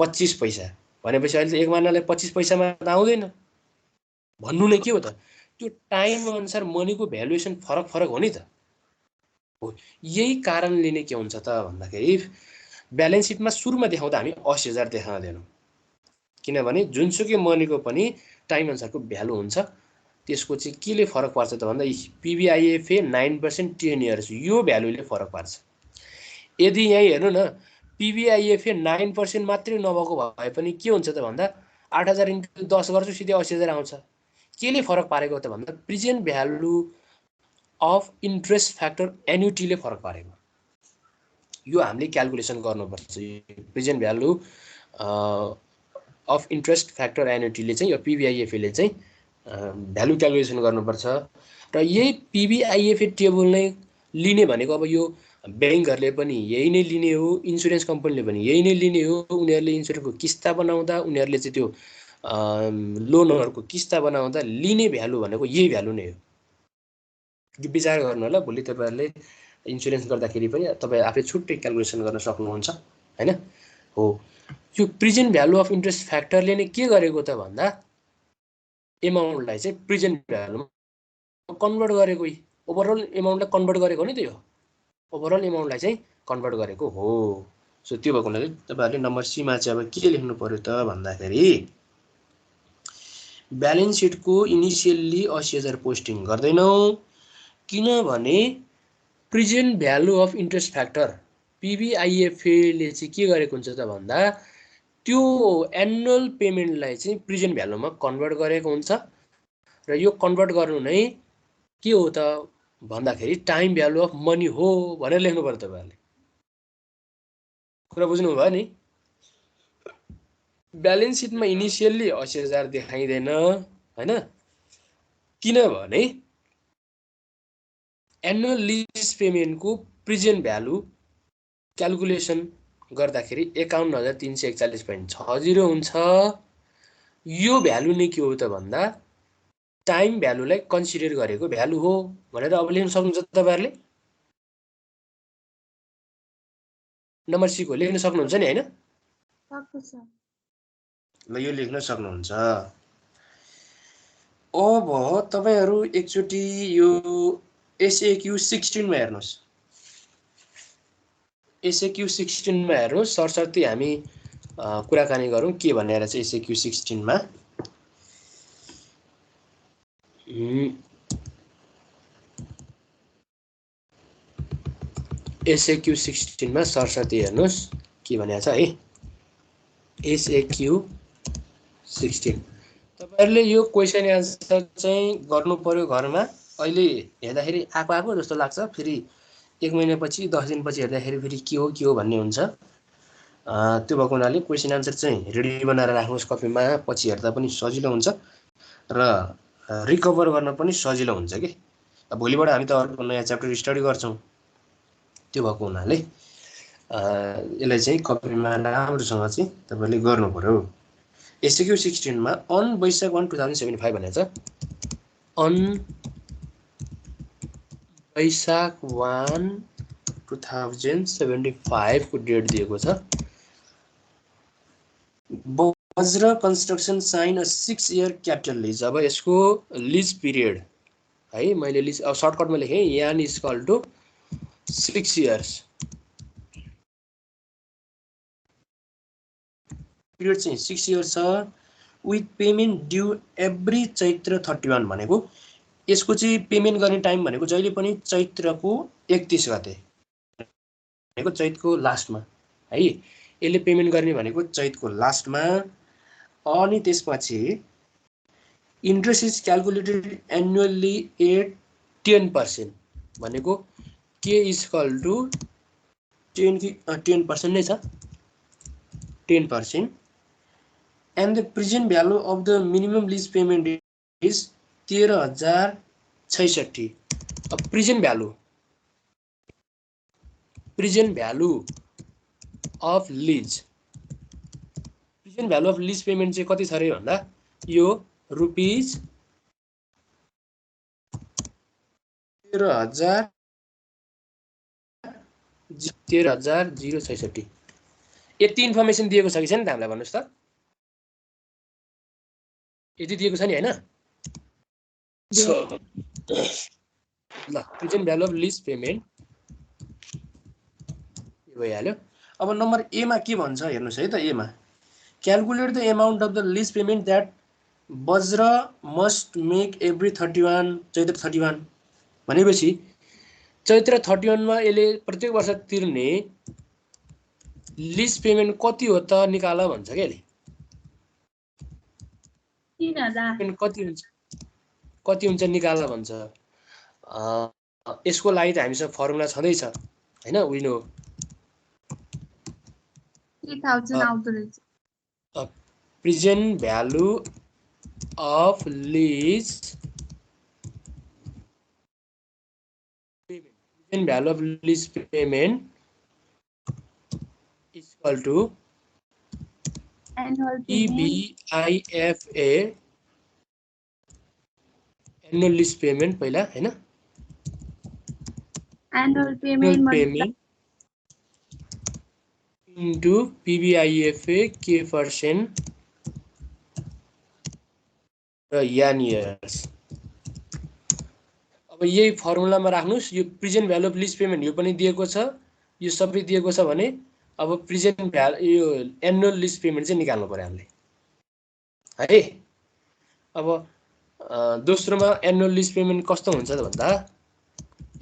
25 पैसा भनेपछि अहिले त एक मानालाई 25 पैसामा त आउँदैन भन्नु नै के हो त त्यो टाइम अनुसार मनीको भ्यालुएसन फरक हो नि त हो यही कारणले नै के हुन्छ त भन्दाखेरि ब्यालेन्स सिटमा सुरुमा देखाउँदा हामी 80,000 देखाउँदैनौँ किनभने जुनसुकै मनीको पनि टाइम अनुसारको भ्यालु हुन्छ त्यसको चाहिँ केले फरक पार्छ त भन्दा पीबीआईएफए 9% 10 इयर्स यो भ्यालुले फरक पार्छ यदि यहाँ हेर्नु न पीबीआईएफए 9% मात्रै नभएको भए पनि के हुन्छ त भन्दा 8,000 × 10 गर्छु सिधै 80,000 आउँछ केले फरक पारेको त भन्दा present value of interest factor एन्युटीले फरक पारेको यो हामीले क्यालकुलेसन गर्नुपर्छ present value of interest factor एन्युटीले चाहिँ यो पीबीआईएफए ले चाहिँ भ्यालु क्यालकुलेसन गर्नुपर्छ र यही पीबीआईएफए टेबल नै लिने भनेको अब यो बैंकहरुले पनि यही नै लिने हो इन्स्योरेन्स कम्पनीले पनि यही नै लिने हो उनीहरुले इन्स्योरेन्सको किस्ता बनाउँदा उनीहरुले चाहिँ त्यो लोनहरुको किस्ता बनाउँदा लिने भ्यालु भनेको यही भ्यालु नै हो यो विचार गर्नु होला भोलि तपाईहरुले इन्स्योरेन्स गर्दाखेरि पनि तपाई आफै छुट्टै क्यालकुलेसन गर्न सक्नुहुन्छ हैन हो यो प्रेजेन्ट भ्यालु अफ इन्ट्रेस्ट फ्याक्टरले नै के गरेको त भन्दा एमाउन्टलाई चाहिँ प्रेजेन्ट भ्यालुमा कन्भर्ट गरेको ओभरअल एमाउन्टलाई कन्भर्ट गरेको हो नि त यो ओभरअल एमाउन्टलाई चाहिँ कन्भर्ट गरेको हो सो त्यो भएको हुनाले तपाईहरुले नम्बर सी मा चाहिँ अब के लेख्नु पर्यो त भन्दाखेरि ब्यालेन्स सिटको इनिसियल्ली 80,000 पोस्टिङ गर्दैनौँ किनभने present value of interest factor PVIFA ले चाहिँ के गरेको हुन्छ त भन्दा त्यो एनुअल पेमेन्टलाई चाहिँ प्रेजेन्ट भ्यालुमा कन्भर्ट गरेको हुन्छ र यो कन्भर्ट गर्नु नै के हो त भन्दाखेरि टाइम भ्यालु अफ मनी हो भनेर लेख्नु पर्यो तपाईहरुले कुरा बुझ्नु भयो नि ब्यालेन्स सिटमा इनिसियल्ली 80,000 देखाइदैन हैन किनभने एनुअल लिज पेमेन्टको प्रेजेन्ट भ्यालु क्याल्कुलेसन गर्दाखेरि 51,341.60 हुन्छ यो भ्यालु नै के हो त भन्दा टाइम भ्यालुलाई कन्सिडर गरेको भ्यालु हो भनेर अब लेख्न सक्नुहुन्छ तपाईहरुले नम्बर सी को लेख्न सक्नुहुन्छ नि हैन सक्छु सर ल यो लेख्न सक्नुहुन्छ अब तपाईहरु एकचोटी यो SAQ 16 मा हेर्नुस् SAQ 16 मा हेर्नुस् सरसर्ती हामी कुराकानी गरौँ के भनेर चाहिँ SAQ 16 मा SAQ 16 मा सरसर्ती हेर्नुस् के भनेको छ है SAQ 16 तपाईहरुले यो क्वेशन एन्सर चाहिँ गर्नु पर्यो घरमा अहिले हेर्दाखेरि आको जस्तो लाग्छ फेरि 1 महिनापछि 10 दिनपछि हेर्दाखेरि फेरि के हो भन्ने हुन्छ त्यो भएको हुनाले क्वेशन एन्सर चाहिँ रेडी बनाएर राख्नुस् कपीमा पछि हेर्दा पनि सजिलो हुन्छ र रिकभर गर्न पनि सजिलो हुन्छ के भोलिबाट हामी त अर्को नयाँ च्याप्टर स्टडी गर्छौं त्यो भएको हुनाले यसलाई चाहिँ कपीमा राम्रोसँग चाहिँ तपाईले गर्नु पर्यो SAQ 16 मा on वैशाख 1 2075 भनेको छ on वैशाख 1 2075 को डेट दिएको छ Vajra construction sign a 6 year capital lease अब यसको लिज पिरियड है मैले लिज सर्टकटमा लेखे n is equal to 6 years period चाहिँ 6 इयर्स छ with payment due every Chaitra 31 भनेको यसको चाहिँ पेमेन्ट गर्ने टाइम भनेको जहिले पनि चैत्रको 31 गते भनेको चैतको लास्टमा है यसले पेमेन्ट गर्ने भनेको चैतको लास्टमा अनि त्यसपछि interest is calculated annually at 10% भनेको k इज इक्वल टु 10% नै छ 10% and the present value of the minimum lease payment is 13,066 present value of lease payment चाहिँ कति छ रे भन्दा यो रुपीस 13,066 यति इन्फर्मेसन दिएको छ कि छैन त हामीलाई भन्नुस् त यति दिएको छ नि हैन ल present value of lease payment यो भइहाल्यो अब नम्बर ए मा के भन्छ हेर्नुस् है त ए मा calculate the amount of the lease payment that Vajra must make every 31 Chaitra 31 भनेपछि चैत्र 31 मा यसले प्रत्येक वर्ष तिर्ने लिज पेमेन्ट कति हो त निकाल भन्छ के यसले 3000 कति हुन्छ निकाल भन्छ यसको लागि त हामीसँग फर्मुला छँदैछ हैन वी नो 3000 आउँदो रहेछ present value of lease payment is equal to annual PVIFA annual lease payment पहिला हैन annual payment into PVIFA k% र यान इयर्स अब यही फर्मुलामा राख्नुस् यो present value of lease payment यो पनि दिएको छ यो सबै दिएको छ भने अब प्रेजेन्ट भ्यालु यो एनुअल लिज पेमेन्ट चाहिँ निकाल्नु पर्यो हामीले है अब दोस्रोमा एनुअल लिज पेमेन्ट कस्तो हुन्छ त भन्दा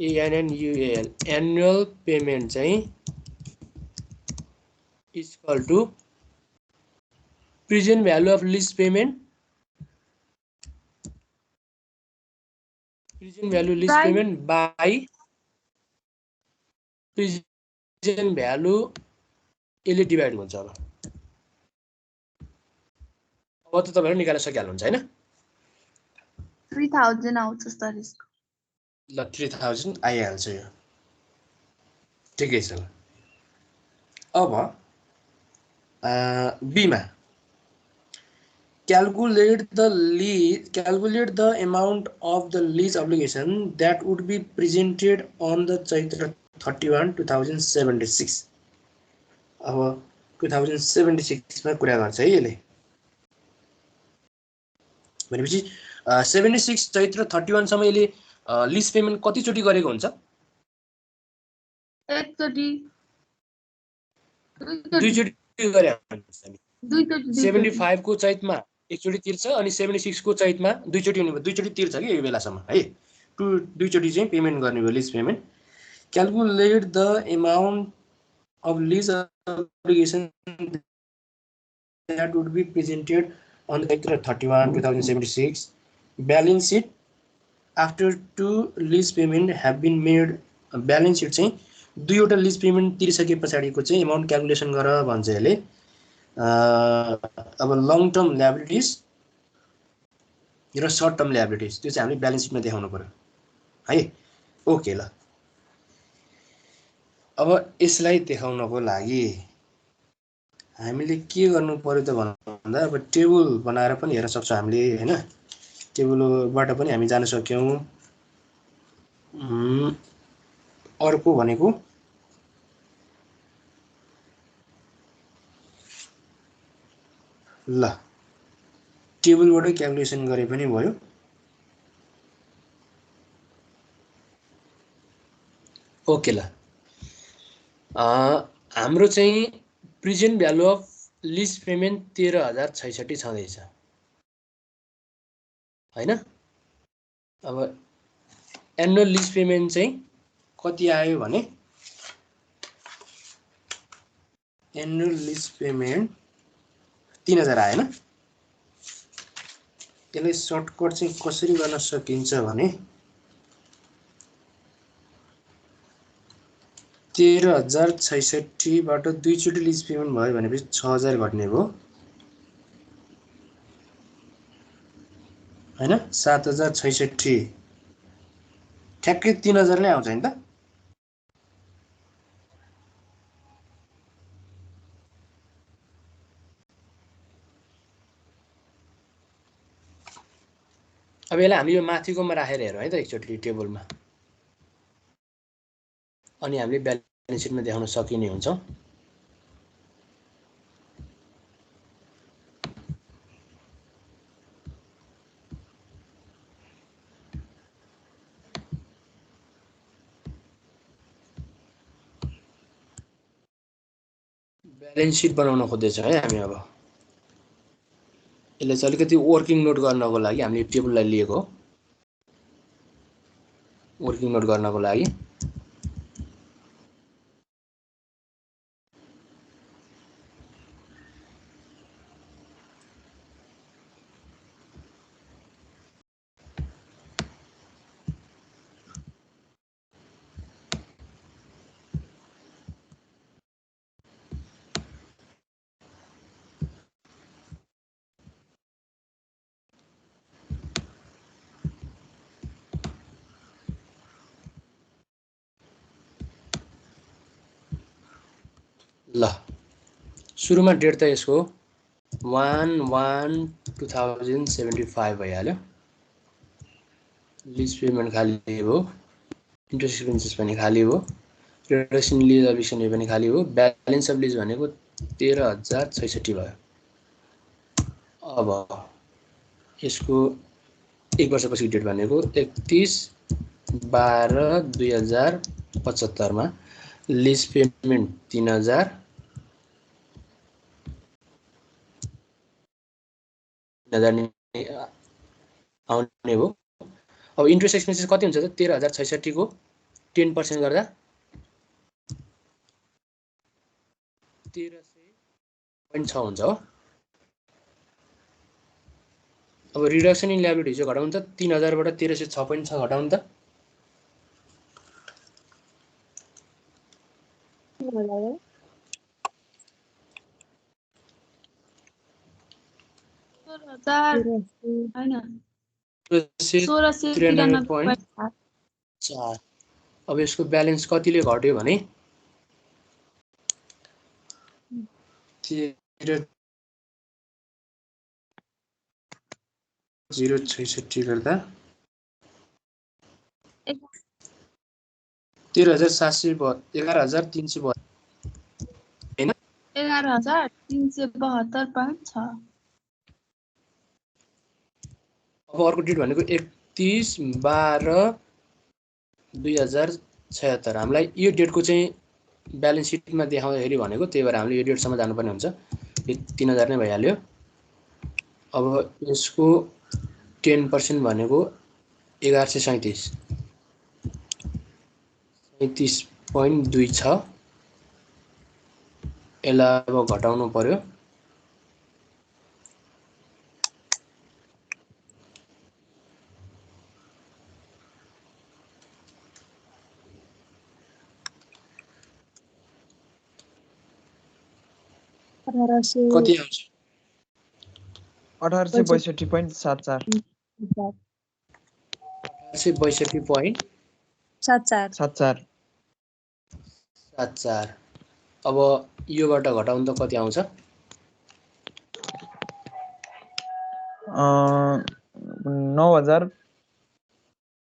ANNUAL एनुअल पेमेन्ट चाहिँ equal to present value of lease payment by present value यसले डिभाइड हुन्छ। अब त तपाईहरु निकाल्न सकिहाल्नुहुन्छ हैन? 3000 आउँछ सर यसको। ल 3000 आइहाल्छ यो। ठिकै छ। अब बी मा calculate the amount of the lease obligation that would be presented on the Chaitra 31 2076। अब 2076 मा कुरा गर्छ है यसले। भनेपछि 76 चैत्र 31 सम्म यसले लिज पेमेन्ट कति चोटी गरेको हुन्छ? एकचोटी दुईचोटी गरे हुन्छ। 75 को चैतमा एकचोटी तिर्छ अनि 76 को चैतमा दुईचोटी हुने भयो, दुईचोटी तिर्छ कि यो बेलासम्म है। दुईचोटी चाहिँ पेमेन्ट गर्ने भयो lease payment. Calculate the amount of lease obligation that would be presented on April 31 2076 balance sheet after two lease payment have been made। balance sheet चाहिँ दुईवटा लिज पेमेन्ट तिरिसके पछाडिको चाहिँ अमाउन्ट क्याल्कुलेसन गर भन्छ यसले। अब लङ टर्म ल्याबिलिटिज र short term liabilities त्यो चाहिँ हामीले ब्यालेन्स सिटमा देखाउनु पर्यो है। ओके ल, अब यसलाई देखाउनको लागि हामीले के गर्नु पर्यो त भन्दा अब टेबल बनाएर पनि हेर्न सक्छौँ हामीले हैन। टेबलबाट पनि हामी जान सक्यौं। अर्को भनेको ल टेबलबाट क्याल्कुलेसन गरे पनि भयो। ओके ल, हाम्रो चाहिँ present value of lease payment 13066 छँदैछ हैन। अब एनुअल लिज पेमेन्ट चाहिँ कति आयो भने एनुअल लिज पेमेन्ट 3000 आएन। यसलाई सर्टकट चाहिँ कसरी गर्न सकिन्छ भने 13066 बाट दुईचोटी लिज पेमेन्ट भयो भनेपछि 6000 घट्ने भयो हैन। 7066 ठ्याक्कै 3000 नै आउँछ नि त। अब यसलाई हामी यो माथिकोमा राखेर हेरौँ है त एकचोटि टेबलमा, अनि हामीले ब्यालेन्स सिटमा देखाउन सकिने हुन्छ। ब्यालेन्स सिट बनाउन खोज्दैछौँ है हामी। अब यसलाई चाहिँ अलिकति वर्किङ नोट गर्नको लागि हामीले टेबललाई लिएको हो। वर्किङ नोट गर्नको लागि ल सुरुमा डेट त यसको 1/1/2075 भइहाल्यो। लिज पेमेन्ट खाली भयो, इन्ट्रेस्ट एक्सपेन्सेस पनि खाली भयो, रिडक्सन लिज अब्लिगेसन पनि खाली भयो। ब्यालेन्स अफ लिज भनेको 13066 भयो। अब यसको 1 वर्षपछि डेट भनेको 31/12/2075 मा लिज पेमेन्ट 3000 3000 आउने हो। अब इन्ट्रेस्ट एक्सपेन्सेस कति हुन्छ त 13,066 को 10% गर्दा 1300.6 हुन्छ हो। अब रिडक्सन इन ल्याबिलिटी चाहिँ घटाउनु त 3000 बाट 1306.6 घटाउनु त 16,000 होइन 1693.4। अब यसको ब्यालेन्स कतिले घट्यो भने 0.66 गर्दा 11,372 हैन 11,372.6। अब अर्को डेट भनेको 31/12/2076। हामीलाई यो डेटको चाहिँ ब्यालेन्स सिटमा देखाउँदाखेरि भनेको त्यही भएर हामीले यो डेटसम्म जानुपर्ने हुन्छ। यो 3000 नै भइहाल्यो। अब यसको 10% भनेको 1137 37.2 छ। यसलाई अब घटाउनु पर्यो। कति आउँछ 1862.74 1862.74। अब योबाट घटाउनु त कति आउँछ 9,000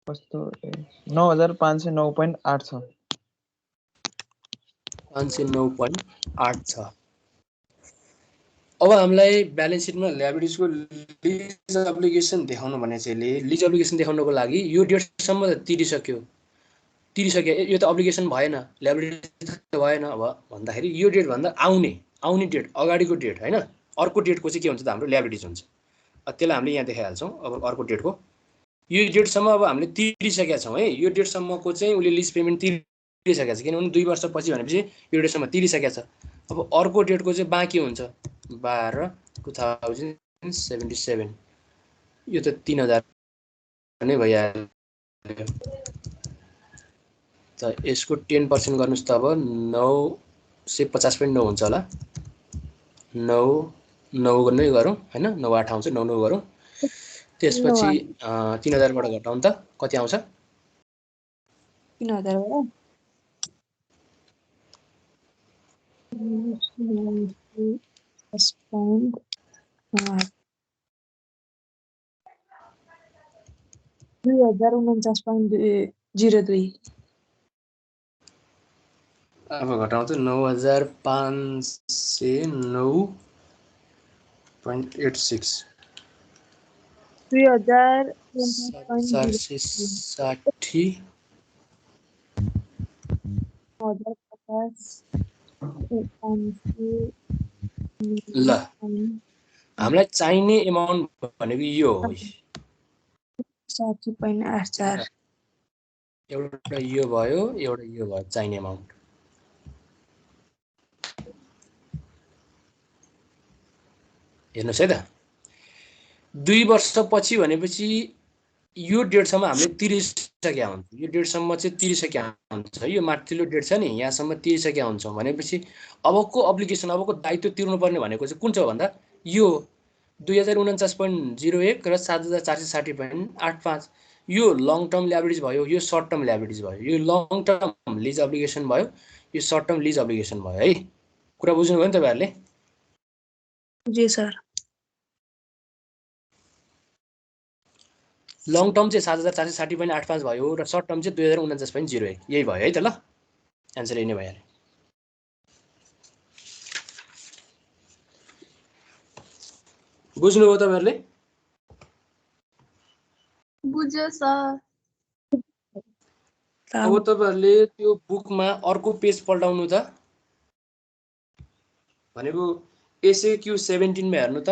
कस्तो 9,509.8 छ 509.8 छ। अब हामीलाई ब्यालेन्स सिटमा ल्याबिलिटिजको लिज अब्लिगेसन देखाउनु भने चाहिँ लिज अब्लिगेसन देखाउनको लागि यो डेटसम्म त तिरिसक्यो यो त अब्लिगेसन भएन ल्याबिलिटी त भएन। अब भन्दाखेरि यो डेट भन्दा आउने डेट अगाडिको डेट हैन अर्को डेटको चाहिँ के हुन्छ त हाम्रो ल्याबिलिटिज हुन्छ। त्यसलाई हामीले यहाँ देखाइहाल्छौँ। अब अर्को डेटको यो डेटसम्म अब हामीले तिरिसकेका छौँ है। यो डेटसम्मको चाहिँ उसले लिज पेमेन्ट तिरिसकेको छ किनभने 2 वर्षपछि भनेपछि यो डेटसम्म तिरिसकेको छ। अब अर्को डेटको चाहिँ बाँकी हुन्छ 12/2077। यो त 3000 नै भइहाल्यो। त यसको 10% गर्नुस् त अब 950.9 हुन्छ होला। 9 नै गरौँ हैन 9 8 आउँछ 9 गरौँ। त्यसपछि 3000 बाट घटाउनु त कति आउँछ 3000 बाट 2049.02। अब घटाउँछ 9509.86 460 ल हामीलाई चाहिने एमाउन्ट भनेको यो हो 60.84। एउटा यो भयो चाहिने एमाउन्ट। हेर्नुस् है त 2 वर्षपछि भनेपछि यो डेटसम्म हामीले तिरिसकेका हुन्छौँ। यो डेटसम्म चाहिँ तिरिसकेका हुन्छ। यो माथिल्लो डेट छ नि यहाँसम्म तिरिसकेका हुन्छौँ भनेपछि अबको अब्लिगेसन अबको दायित्व तिर्नुपर्ने भनेको चाहिँ कुन छ भन्दा यो 2049.01 र 7460.85 यो लङ टर्म ल्याबिलिटिज भयो यो सर्ट टर्म ल्याबिलिटिज भयो। यो लङ टर्म लिज अब्लिगेसन भयो यो सर्ट टर्म लिज अब्लिगेसन भयो है। कुरा बुझ्नुभयो नि तपाईहरुले? जी सर। लङ टर्म चाहिँ 7460.85 भयो र सर्ट टर्म चाहिँ 2049.01 यही भयो है त। ल एन्सर यही नै भइहाल्यो। बुझ्नुभयो तपाईहरुले? बुझ्यो सर। अब तपाईहरुले त्यो बुकमा अर्को पेज पल्टाउनु त भनेको एसएक्यू 17 मा हेर्नु त।